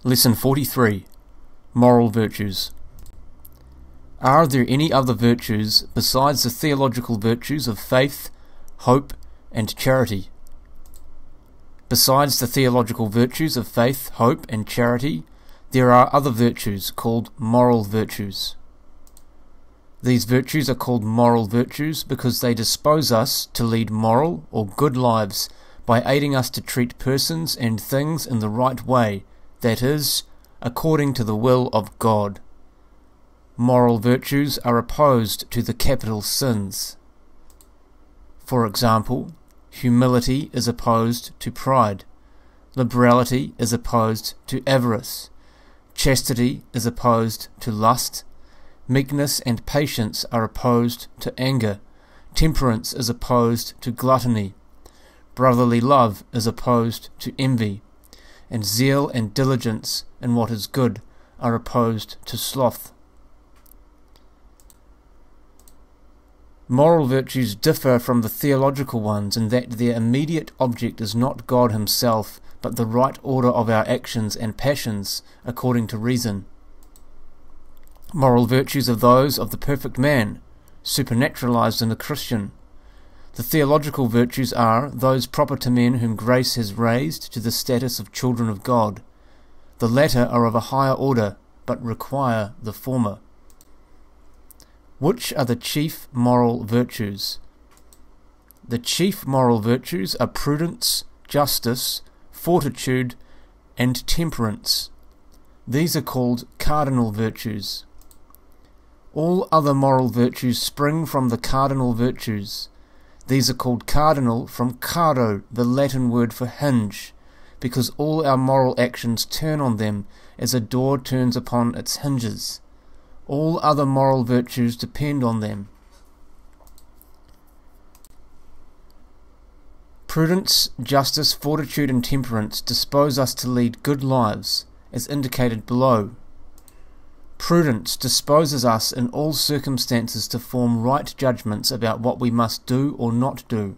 Lesson 43. Moral Virtues. Are there any other virtues besides the theological virtues of faith, hope, and charity? Besides the theological virtues of faith, hope, and charity, there are other virtues called moral virtues. These virtues are called moral virtues because they dispose us to lead moral or good lives by aiding us to treat persons and things in the right way, that is, according to the will of God. Moral virtues are opposed to the capital sins. For example, humility is opposed to pride, liberality is opposed to avarice, chastity is opposed to lust, meekness and patience are opposed to anger, temperance is opposed to gluttony, brotherly love is opposed to envy, and zeal and diligence in what is good are opposed to sloth. Moral virtues differ from the theological ones in that their immediate object is not God himself, but the right order of our actions and passions according to reason. Moral virtues are those of the perfect man, supernaturalized in the Christian. The theological virtues are those proper to men whom grace has raised to the status of children of God. The latter are of a higher order, but require the former. Which are the chief moral virtues? The chief moral virtues are prudence, justice, fortitude, and temperance. These are called cardinal virtues. All other moral virtues spring from the cardinal virtues. These are called cardinal from cardo, the Latin word for hinge, because all our moral actions turn on them as a door turns upon its hinges. All other moral virtues depend on them. Prudence, justice, fortitude, and temperance dispose us to lead good lives, as indicated below. Prudence disposes us in all circumstances to form right judgments about what we must do or not do.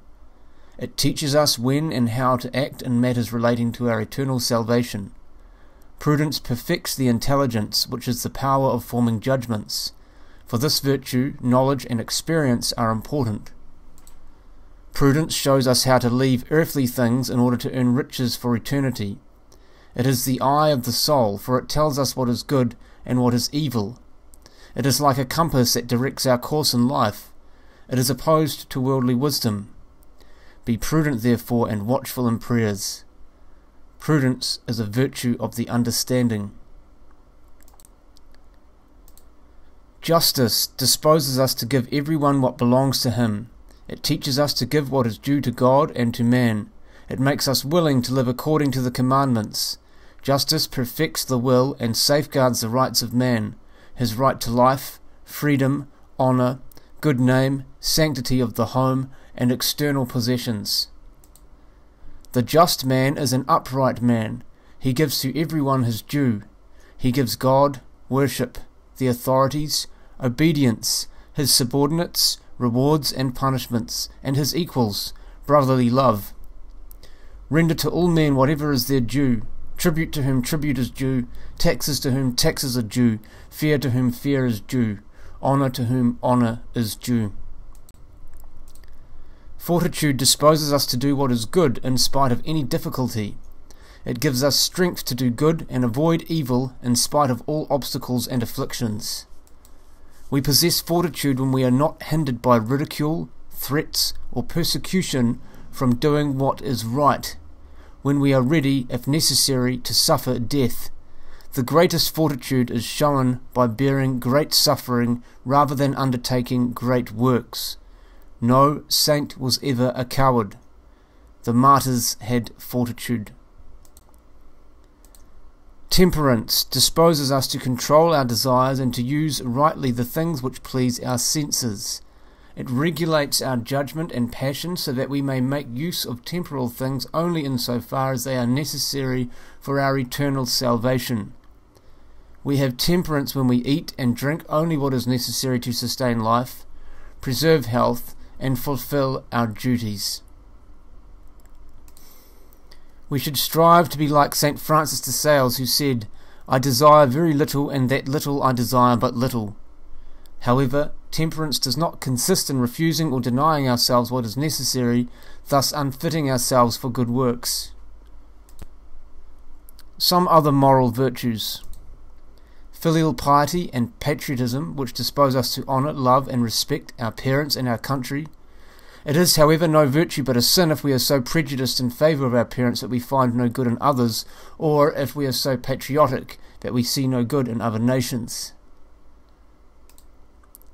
It teaches us when and how to act in matters relating to our eternal salvation. Prudence perfects the intelligence, which is the power of forming judgments. For this virtue, knowledge and experience are important. Prudence shows us how to leave earthly things in order to earn riches for eternity. It is the eye of the soul, for it tells us what is good and what is evil. It is like a compass that directs our course in life. It is opposed to worldly wisdom. Be prudent, therefore, and watchful in prayers. Prudence is a virtue of the understanding. Justice disposes us to give everyone what belongs to him. It teaches us to give what is due to God and to man. It makes us willing to live according to the commandments. Justice perfects the will and safeguards the rights of man, his right to life, freedom, honor, good name, sanctity of the home, and external possessions. The just man is an upright man. He gives to everyone his due. He gives God worship, the authorities, obedience, his subordinates, rewards and punishments, and his equals, brotherly love. Render to all men whatever is their due. Tribute to whom tribute is due, taxes to whom taxes are due, fear to whom fear is due, honor to whom honor is due. Fortitude disposes us to do what is good in spite of any difficulty. It gives us strength to do good and avoid evil in spite of all obstacles and afflictions. We possess fortitude when we are not hindered by ridicule, threats, or persecution from doing what is right, when we are ready, if necessary, to suffer death. The greatest fortitude is shown by bearing great suffering rather than undertaking great works. No saint was ever a coward. The martyrs had fortitude. Temperance disposes us to control our desires and to use rightly the things which please our senses. It regulates our judgment and passion so that we may make use of temporal things only insofar as they are necessary for our eternal salvation. We have temperance when we eat and drink only what is necessary to sustain life, preserve health, and fulfill our duties. We should strive to be like St. Francis de Sales, who said, I desire very little, and that little I desire but little. However, temperance does not consist in refusing or denying ourselves what is necessary, thus unfitting ourselves for good works. Some other moral virtues. Filial piety and patriotism, which dispose us to honour, love and respect our parents and our country. It is, however, no virtue but a sin if we are so prejudiced in favour of our parents that we find no good in others, or if we are so patriotic that we see no good in other nations.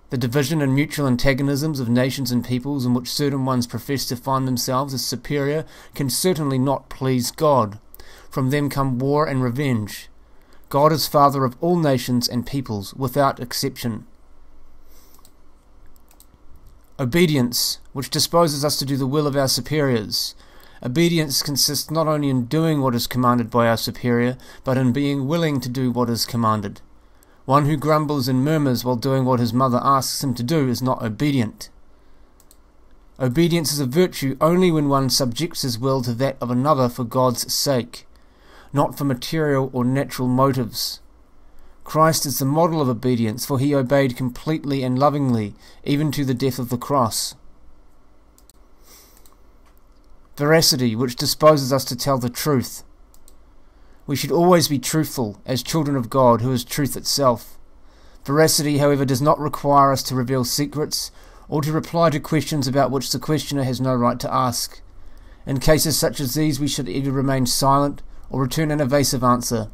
The division and mutual antagonisms of nations and peoples in which certain ones profess to find themselves as superior can certainly not please God. From them come war and revenge. God is Father of all nations and peoples, without exception. Obedience, which disposes us to do the will of our superiors. Obedience consists not only in doing what is commanded by our superior, but in being willing to do what is commanded. One who grumbles and murmurs while doing what his mother asks him to do is not obedient. Obedience is a virtue only when one subjects his will to that of another for God's sake, not for material or natural motives. Christ is the model of obedience, for he obeyed completely and lovingly, even to the death of the cross. Veracity, which disposes us to tell the truth. We should always be truthful, as children of God, who is truth itself. Veracity, however, does not require us to reveal secrets, or to reply to questions about which the questioner has no right to ask. In cases such as these, we should either remain silent, or return an evasive answer.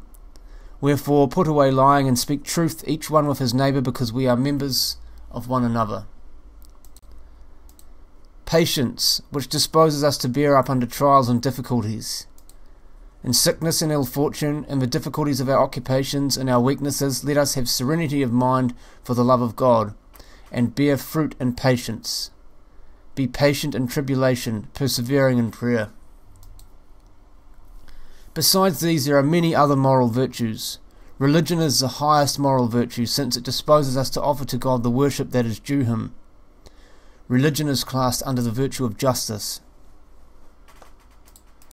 Wherefore, put away lying and speak truth, each one with his neighbour, because we are members of one another. Patience, which disposes us to bear up under trials and difficulties. In sickness and ill fortune, in the difficulties of our occupations and our weaknesses, let us have serenity of mind for the love of God, and bear fruit in patience. Be patient in tribulation, persevering in prayer. Besides these, there are many other moral virtues. Religion is the highest moral virtue, since it disposes us to offer to God the worship that is due him. Religion is classed under the virtue of justice.